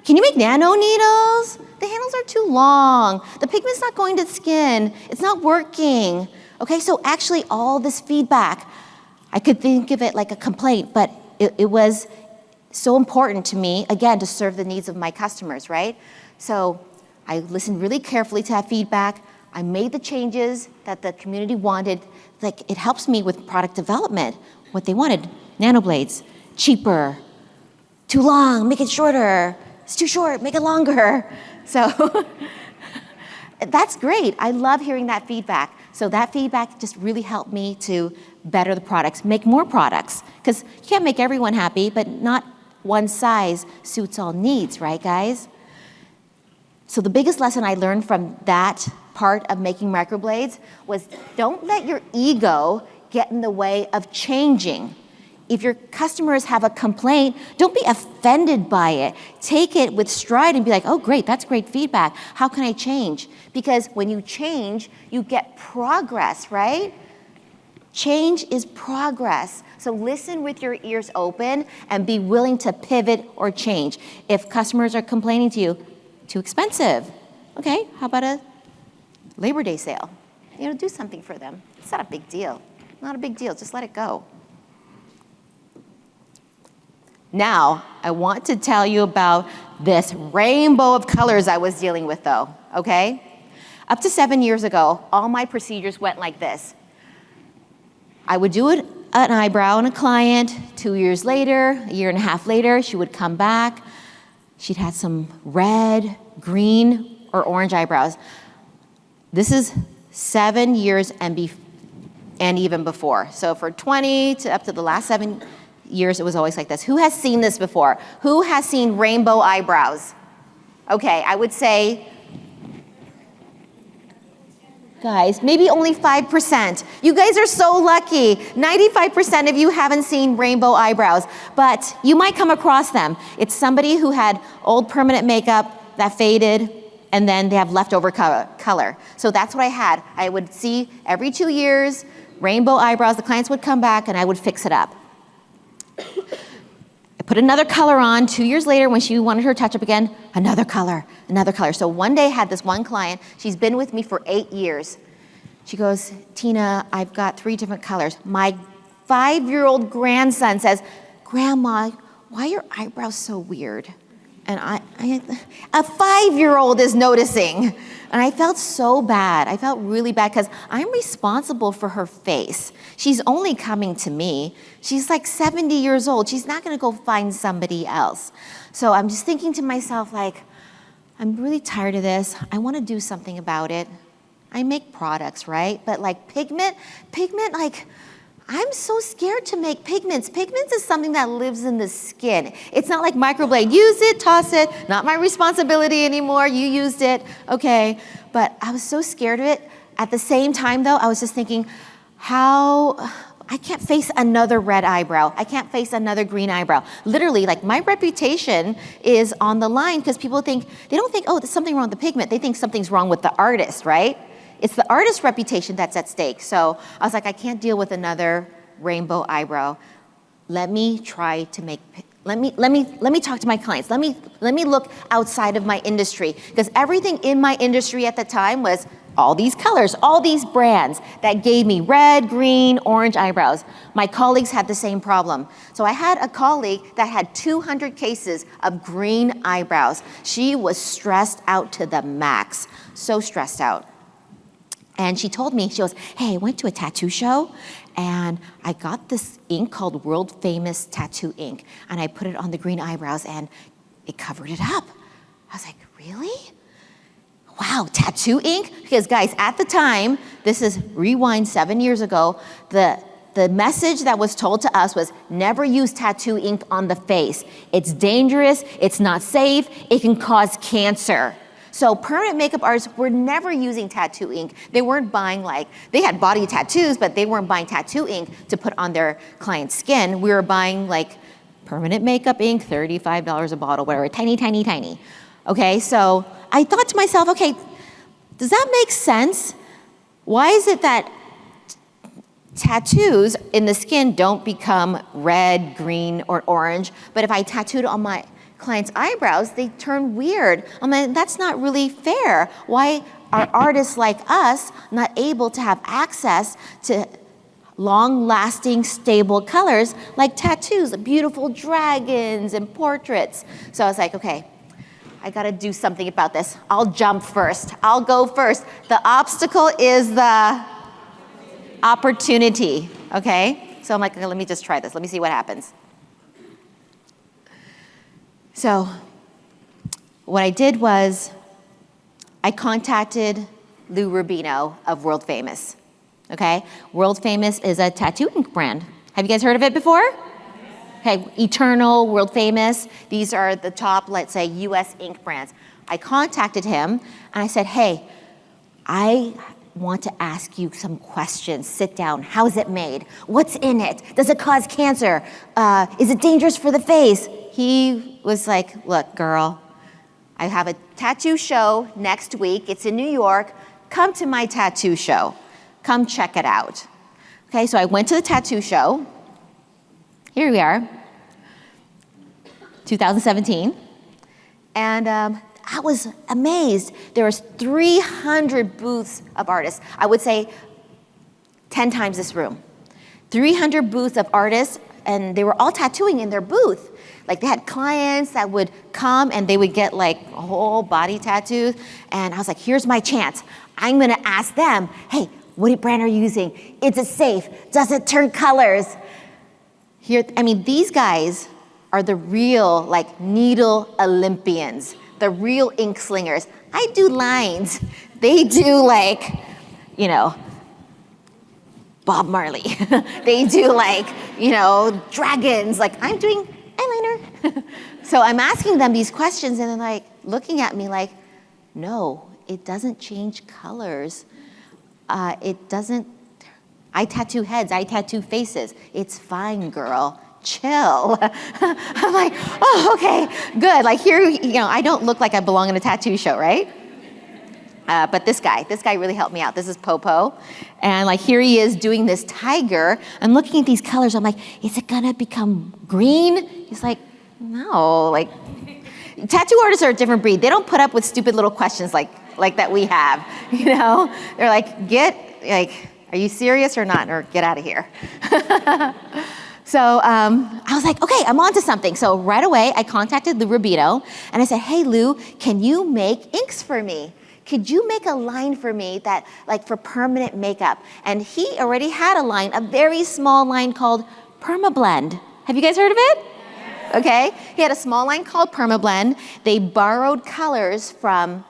Can you make nano needles? The handles are too long. The pigment's not going to the skin. It's not working. Okay, so actually all this feedback, I could think of it like a complaint, but it was so important to me, again, to serve the needs of my customers, right? So I listened really carefully to that feedback. I made the changes that the community wanted. Like, it helps me with product development, what they wanted. Nanoblades, cheaper, too long, make it shorter. It's too short, make it longer. So that's great. I love hearing that feedback. So that feedback just really helped me to better the products, make more products. Because you can't make everyone happy, but not one size suits all needs, right, guys? So the biggest lesson I learned from that part of making microblades was don't let your ego get in the way of changing. If your customers have a complaint, don't be offended by it. Take it with stride and be like, oh, great, that's great feedback. How can I change? Because when you change, you get progress, right? Change is progress. So listen with your ears open and be willing to pivot or change. If customers are complaining to you, too expensive. Okay, how about a Labor Day sale? You know, do something for them. It's not a big deal. Not a big deal, just let it go. Now, I want to tell you about this rainbow of colors I was dealing with though, okay? Up to 7 years ago, all my procedures went like this. I would do an eyebrow on a client. 2 years later, a year and a half later, she would come back. She'd had some red, green, or orange eyebrows. This is 7 years and even before. So for 20 to up to the last 7 years, it was always like this. Who has seen this before? Who has seen rainbow eyebrows? Okay, I would say, guys, maybe only 5%. You guys are so lucky. 95% of you haven't seen rainbow eyebrows, but you might come across them. It's somebody who had old permanent makeup that faded, and then they have leftover color. So that's what I had. I would see every 2 years, rainbow eyebrows. The clients would come back, and I would fix it up. I put another color on. 2 years later, when she wanted her touch-up again, another color, another color. So one day I had this one client. She's been with me for 8 years. She goes, Tina, I've got 3 different colors. My 5-year-old grandson says, Grandma, why are your eyebrows so weird? And a 5-year-old is noticing. And I felt so bad. I felt really bad because I'm responsible for her face. She's only coming to me. She's like 70 years old. She's not going to go find somebody else. So I'm just thinking to myself, like, I'm really tired of this. I want to do something about it. I make products, right? But like pigment, like, I'm so scared to make pigments. Pigments is something that lives in the skin. It's not like microblade. Use it, toss it. Not my responsibility anymore. You used it. Okay. But I was so scared of it. At the same time, though, I was just thinking, I can't face another red eyebrow. I can't face another green eyebrow. Literally, like, my reputation is on the line because people think, they don't think, oh, there's something wrong with the pigment. They think something's wrong with the artist, right? It's the artist's reputation that's at stake. So I was like, I can't deal with another rainbow eyebrow. Let me try to make, let me talk to my clients. Let me look outside of my industry, because everything in my industry at the time was all these colors, all these brands that gave me red, green, orange eyebrows. My colleagues had the same problem. So I had a colleague that had 200 cases of green eyebrows. She was stressed out to the max, so stressed out. And she told me, she goes, hey, I went to a tattoo show and I got this ink called World Famous Tattoo Ink. And I put it on the green eyebrows and it covered it up. I was like, really? Wow, tattoo ink? Because guys, at the time, this is rewind 7 years ago, the message that was told to us was never use tattoo ink on the face. It's dangerous, it's not safe, it can cause cancer. So permanent makeup artists were never using tattoo ink. They weren't buying they had body tattoos, but they weren't buying tattoo ink to put on their client's skin. We were buying permanent makeup ink, $35 a bottle, whatever, tiny, tiny, tiny. Okay, so I thought to myself, okay, does that make sense? Why is it that tattoos in the skin don't become red, green, or orange, but if I tattooed on my clients' eyebrows, they turn weird? I mean, that's not really fair. Why are artists like us not able to have access to long-lasting, stable colors like tattoos, beautiful dragons and portraits? So I was like, okay, I gotta do something about this. I'll jump first. I'll go first. The obstacle is the opportunity, okay? So I'm like, okay, let me just try this. Let me see what happens. So what I did was I contacted Lou Rubino of World Famous, okay? World Famous is a tattoo ink brand. Have you guys heard of it before? Okay, Eternal, World Famous, these are the top, let's say, US ink brands. I contacted him and I said, hey, I want to ask you some questions. Sit down. How is it made? What's in it? Does it cause cancer? Is it dangerous for the face? He was like, look, girl, I have a tattoo show next week. It's in New York. Come to my tattoo show. Come check it out. Okay, so I went to the tattoo show. Here we are, 2017. And I was amazed. There was 300 booths of artists. I would say 10 times this room. 300 booths of artists, and they were all tattooing in their booth. They had clients that would come and they would get a whole body tattoos. And I was like, here's my chance. I'm gonna ask them, hey, what brand are you using? Is it safe? Does it turn colors? These guys are the real needle Olympians, the real ink slingers. I do lines. They do Bob Marley. They do dragons. I'm doing eyeliner. So I'm asking them these questions and they're looking at me no, it doesn't change colors. It doesn't, I tattoo heads, I tattoo faces. It's fine, girl, chill. I'm like, oh, okay, good. Here, I don't look like I belong in a tattoo show, right? But this guy really helped me out. This is Popo. And here he is doing this tiger. I'm looking at these colors. I'm like, is it gonna become green? He's like, no. Tattoo artists are a different breed. They don't put up with stupid little questions like that we have, They're are you serious or not? Or get out of here. So I was like, okay, I'm onto something. So right away, I contacted Lou Rubino and I said, hey, Lou, can you make inks for me? Could you make a line for me that, for permanent makeup? And he already had a line, a very small line called Permablend. Have you guys heard of it? Yes. Okay, he had a small line called Permablend. They borrowed colors from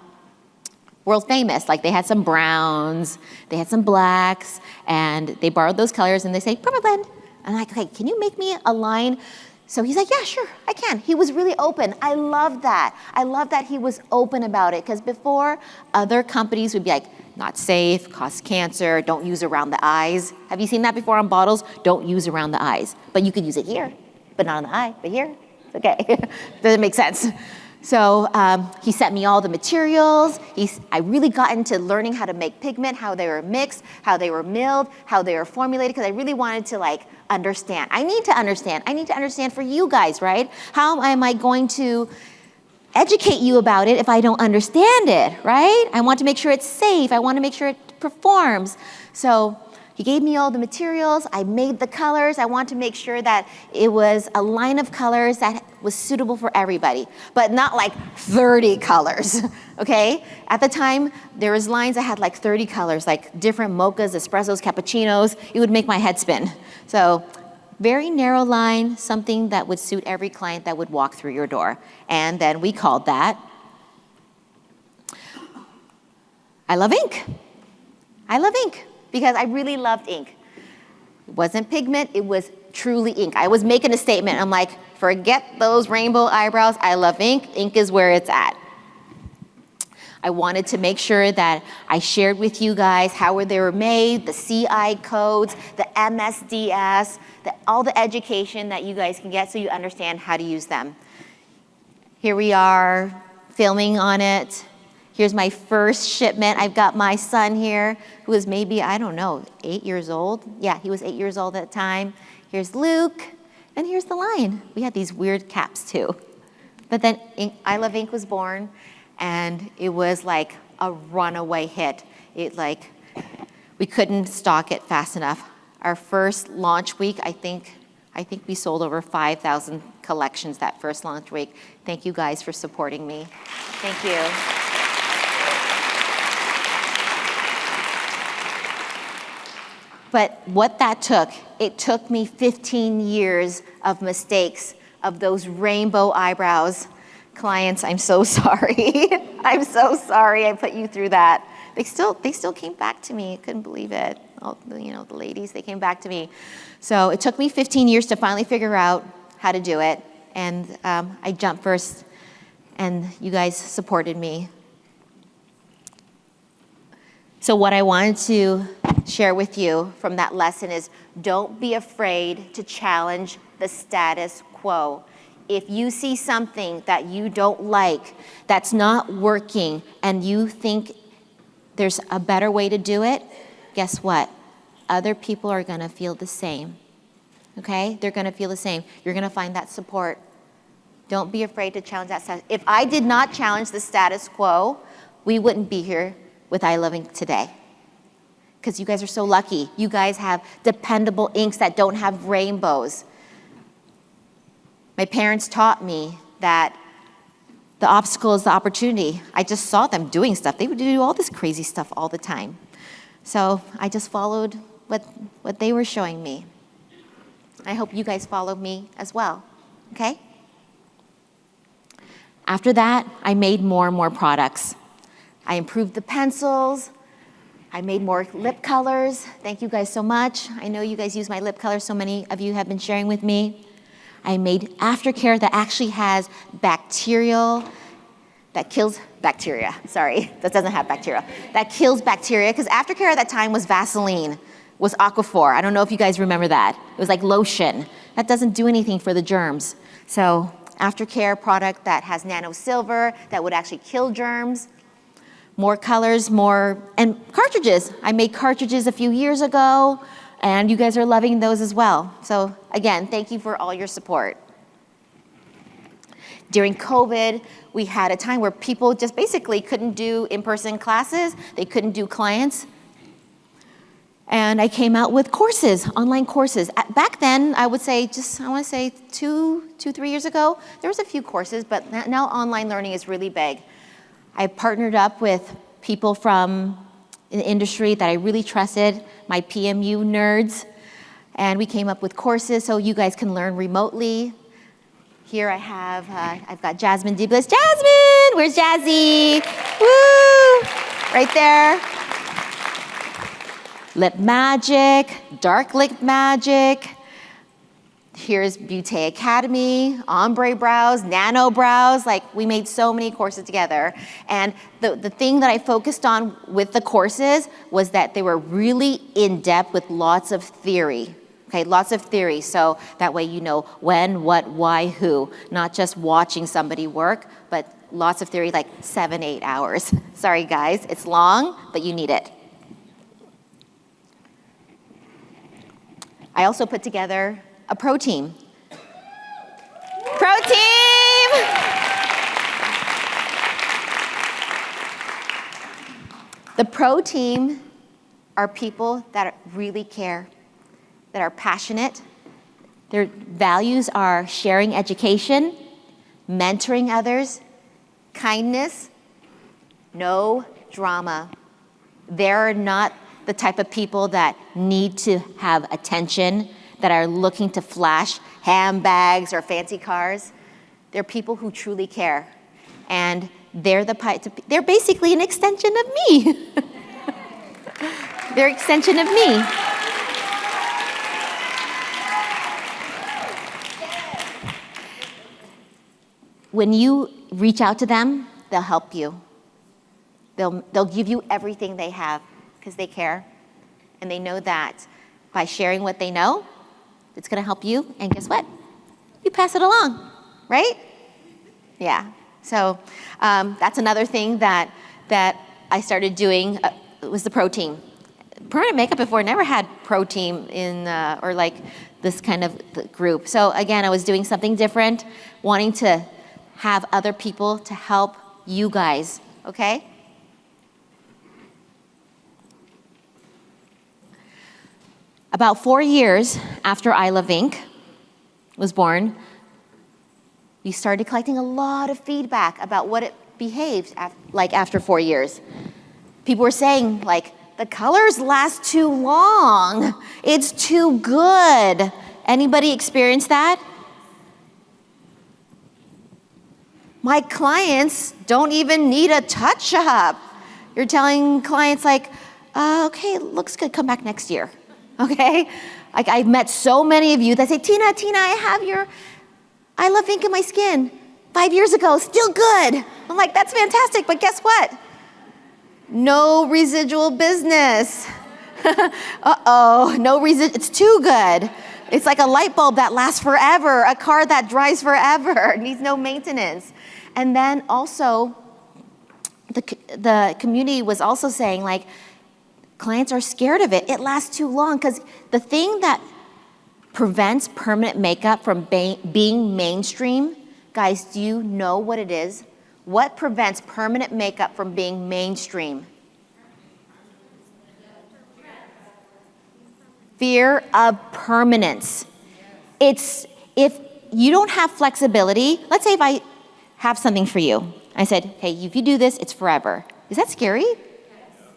World Famous. They had some browns, they had some blacks, and they borrowed those colors and they say, Permablend. I'm like, okay, can you make me a line? So he's like, yeah, sure, I can. He was really open. I love that. I love that he was open about it, because before, other companies would be like, not safe, cause cancer, don't use around the eyes. Have you seen that before on bottles? Don't use around the eyes. But you could use it here, but not on the eye, but here, it's okay. Doesn't make sense. So he sent me all the materials. I really got into learning how to make pigment, how they were mixed, how they were milled, how they were formulated, because I really wanted to understand. I need to understand for you guys, right? How am I going to educate you about it if I don't understand it, right? I want to make sure it's safe. I want to make sure it performs. So he gave me all the materials. I made the colors. I want to make sure that it was a line of colors that was suitable for everybody, but not like 30 colors, okay? At the time, there was lines that had like 30 colors, like different mochas, espressos, cappuccinos. It would make my head spin. So very narrow line, something that would suit every client that would walk through your door. And then we called that I Love Ink. I love ink because I really loved ink. It wasn't pigment, it was truly ink. I was making a statement. I'm like, forget those rainbow eyebrows. I love ink. Ink is where it's at. I wanted to make sure that I shared with you guys how they were made, the CI codes, the MSDS, all the education that you guys can get so you understand how to use them. Here we are filming on it. Here's my first shipment. I've got my son here who was maybe, I don't know, 8 years old. Yeah, he was 8 years old at the time. Here's Luke, and here's the line. We had these weird caps too. But then I Love Ink was born, and it was like a runaway hit. We couldn't stock it fast enough. Our first launch week, I think we sold over 5,000 collections that first launch week. Thank you guys for supporting me. Thank you. But what that took, it took me 15 years of mistakes, of those rainbow eyebrows. Clients, I'm so sorry. I'm so sorry I put you through that. They still came back to me. I couldn't believe it. All, the ladies, they came back to me. So it took me 15 years to finally figure out how to do it. And I jumped first, and you guys supported me. So what I wanted to share with you from that lesson is don't be afraid to challenge the status quo. If you see something that you don't like, that's not working, and you think there's a better way to do it, guess what? Other people are gonna feel the same, okay? They're gonna feel the same. You're gonna find that support. Don't be afraid to challenge that status. If I did not challenge the status quo, we wouldn't be here with I Love Ink today. Because you guys are so lucky. You guys have dependable inks that don't have rainbows. My parents taught me that the obstacle is the opportunity. I just saw them doing stuff. They would do all this crazy stuff all the time. So I just followed what they were showing me. I hope you guys follow me as well, okay? After that, I made more and more products. I improved the pencils. I made more lip colors. Thank you guys so much. I know you guys use my lip colors. So many of you have been sharing with me. I made aftercare that actually has bacterial, that kills bacteria. Sorry, that doesn't have bacteria. That kills bacteria, because aftercare at that time was Vaseline, was Aquaphor. I don't know if you guys remember that. It was like lotion. That doesn't do anything for the germs. So aftercare product that has nano silver, that would actually kill germs. More colors, and cartridges. I made cartridges a few years ago, and you guys are loving those as well. So again, thank you for all your support. During COVID, we had a time where people just basically couldn't do in-person classes. They couldn't do clients. And I came out with courses, online courses. Back then, I would say, I want to say 3 years ago, there was a few courses, but now online learning is really big. I partnered up with people from an industry that I really trusted, my PMU nerds, and we came up with courses so you guys can learn remotely. Here I have, I've got Jasmine Diblis. Jasmine, where's Jazzy? Woo, right there. Lip Magic, Dark Lip Magic. Here's Beauté Academy, Ombre Brows, Nano Brows. Like, we made so many courses together. And the thing that I focused on with the courses was that they were really in-depth with lots of theory. Okay, lots of theory, so that way you know when, what, why, who. Not just watching somebody work, but lots of theory, like 7-8 hours. Sorry guys, it's long, but you need it. I also put together a pro team. Pro team! The pro team are people that really care, that are passionate. Their values are sharing education, mentoring others, kindness, no drama. They're not the type of people that need to have attention, that are looking to flash handbags or fancy cars. They're people who truly care. And they're basically an extension of me. They're an extension of me. When you reach out to them, they'll help you. They'll give you everything they have because they care. And they know that by sharing what they know, it's going to help you. And guess what? You pass it along, right? Yeah. So that's another thing that I started doing was the pro team. Permanent makeup before never had pro team in or like this kind of group. So again, I was doing something different, wanting to have other people to help you guys, okay? About 4 years after I Love Inc. was born, we started collecting a lot of feedback about what it behaved like after 4 years. People were saying, like, the colors last too long. It's too good. Anybody experience that? My clients don't even need a touch-up. You're telling clients like, okay, it looks good, come back next year, okay? Like I've met so many of you that say, Tina, I have your I Love Ink in my skin 5 years ago, still good. I'm like, that's fantastic, but guess what? No residual business. No it's too good. It's like a light bulb that lasts forever, a car that drives forever, needs no maintenance. And then also, the community was also saying, like, clients are scared of it. It lasts too long, because the thing that prevents permanent makeup from being mainstream, guys, do you know what it is? What prevents permanent makeup from being mainstream? Fear of permanence. It's, if you don't have flexibility, let's say if I have something for you. I said, hey, if you do this, it's forever. Is that scary?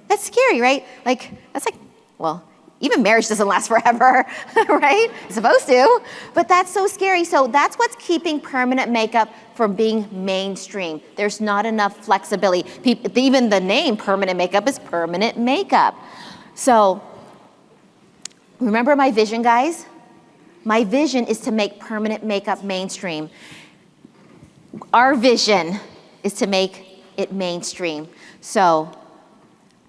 That's scary, right? Like, that's like, well, even marriage doesn't last forever, right? It's supposed to, but that's so scary. So that's what's keeping permanent makeup from being mainstream. There's not enough flexibility. Even the name permanent makeup is permanent makeup. So remember my vision, guys? My vision is to make permanent makeup mainstream. Our vision is to make it mainstream. So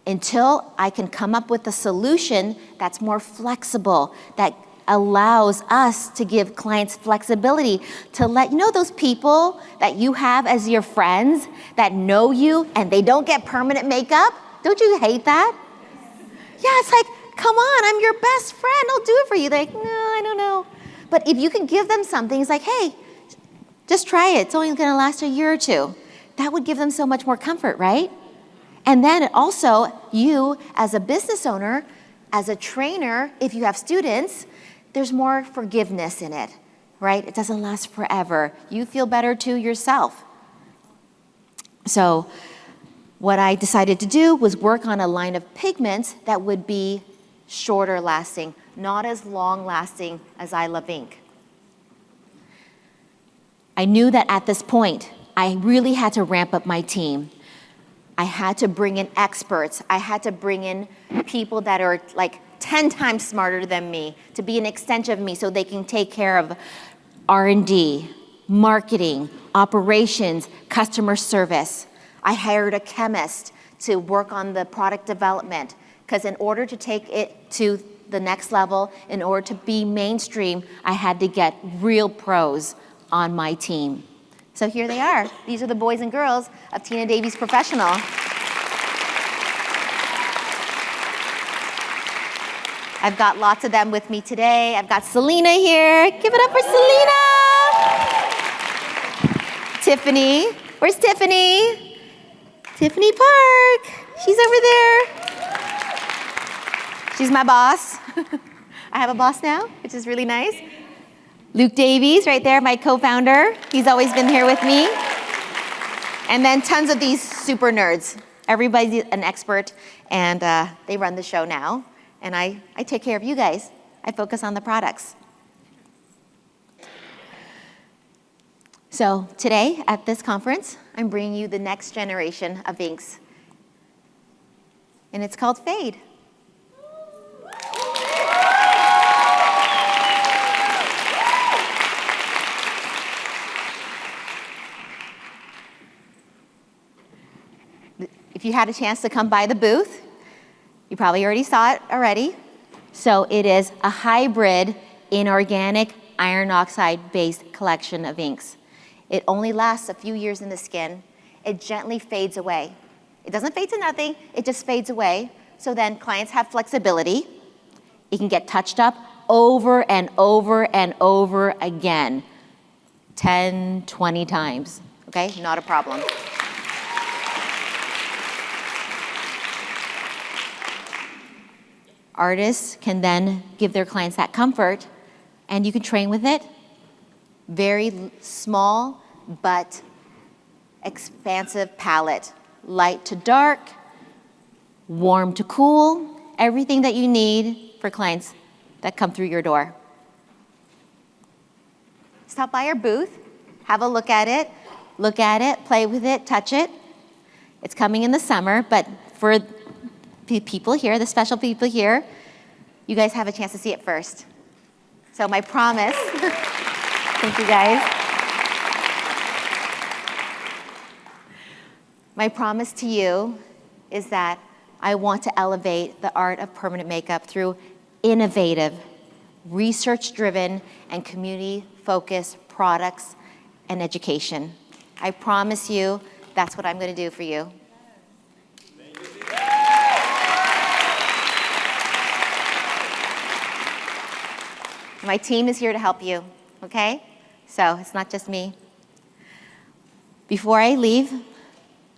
until I can come up with a solution that's more flexible, that allows us to give clients flexibility to let you know those people that you have as your friends that know you and they don't get permanent makeup. Don't you hate that? Yeah, it's like, come on, I'm your best friend. I'll do it for you. They're like, no, I don't know. But if you can give them something, it's like, hey, just try it. It's only going to last a year or two. That would give them so much more comfort, right? And then also, you as a business owner, as a trainer, if you have students, there's more forgiveness in it, right? It doesn't last forever. You feel better too yourself. So what I decided to do was work on a line of pigments that would be shorter lasting, not as long lasting as I Love Ink. I knew that at this point, I really had to ramp up my team. I had to bring in experts. I had to bring in people that are like 10 times smarter than me to be an extension of me so they can take care of R&D, marketing, operations, customer service. I hired a chemist to work on the product development because in order to take it to the next level, in order to be mainstream, I had to get real pros on my team. So here they are. These are the boys and girls of Tina Davies Professional. I've got lots of them with me today. I've got Selena here. Give it up for Selena. Tiffany. Where's Tiffany? Tiffany Park. She's over there. She's my boss. I have a boss now, which is really nice. Luke Davies, right there, my co-founder. He's always been here with me. And then tons of these super nerds. Everybody's an expert, and they run the show now. And I take care of you guys. I focus on the products. So today, at this conference, I'm bringing you the next generation of inks. And it's called Fade. If you had a chance to come by the booth, you probably already saw it already. So it is a hybrid inorganic iron oxide-based collection of inks. It only lasts a few years in the skin. It gently fades away. It doesn't fade to nothing, it just fades away. So then clients have flexibility. It can get touched up over and over and over again, 10, 20 times, okay? Not a problem. Artists can then give their clients that comfort, and you can train with it. Very small, but expansive palette. Light to dark, warm to cool, everything that you need for clients that come through your door. Stop by our booth, have a look at it, play with it, touch it. It's coming in the summer, but for people here, the special people here, you guys have a chance to see it first. So my promise, thank you guys. My promise to you is that I want to elevate the art of permanent makeup through innovative, research-driven, and community-focused products and education. I promise you that's what I'm going to do for you. My team is here to help you, okay? So it's not just me. Before I leave,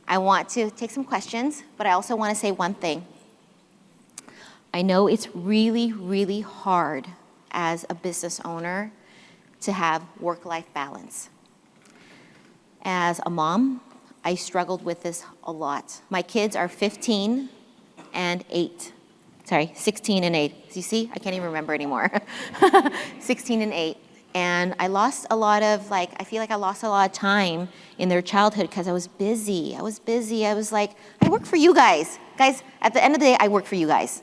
I want to take some questions, but I also want to say one thing. I know it's really, really hard as a business owner to have work-life balance. As a mom, I struggled with this a lot. My kids are 15 and 8. Sorry, 16 and 8. You see, I can't even remember anymore. 16 and 8. And I lost a lot of, I feel like I lost a lot of time in their childhood because I was busy. I was like, I work for you guys. Guys, at the end of the day, I work for you guys.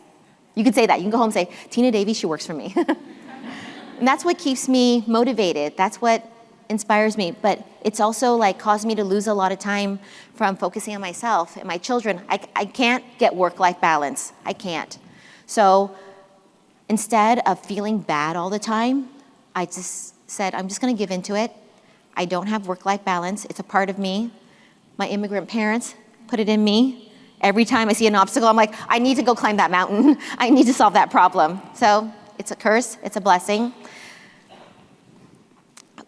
You can say that. You can go home and say, Tina Davies, she works for me. And that's what keeps me motivated. That's what inspires me. But it's also caused me to lose a lot of time from focusing on myself and my children. I can't get work-life balance. I can't. So instead of feeling bad all the time, I just said, I'm just going to give into it. I don't have work-life balance. It's a part of me. My immigrant parents put it in me. Every time I see an obstacle, I'm like, I need to go climb that mountain. I need to solve that problem. So it's a curse. It's a blessing.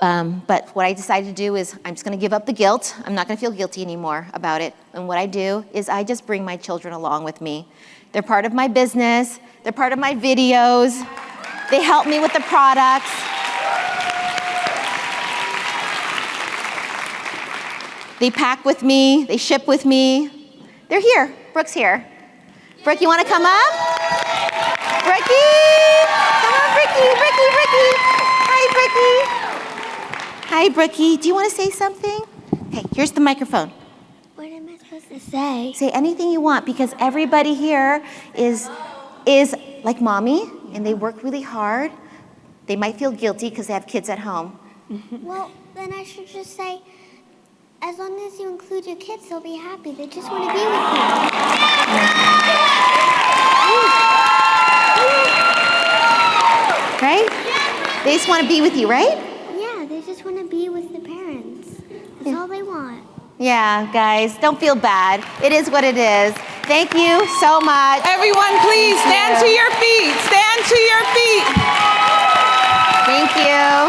But what I decided to do is I'm just going to give up the guilt. I'm not going to feel guilty anymore about it. And what I do is I just bring my children along with me. They're part of my business. They're part of my videos. They help me with the products. They pack with me. They ship with me. They're here. Brooke's here. Brooke, you want to come up? Brookie! Come on, Brookie. Hi, Brookie. Do you want to say something? Okay, here's the microphone.
What am I supposed to say?
Say anything you want because everybody here is like mommy and they work really hard. They might feel guilty because they have kids at home.
Well, then I should just say, as long as you include your kids, they'll be happy. They just want to be with you.
Right? They just want to be with you, right?
Yeah, they just want to be with the parents. That's all they want.
Yeah, guys, don't feel bad. It is what it is. Thank you so much.
Everyone, please stand to your feet. Stand to your feet.
Thank you.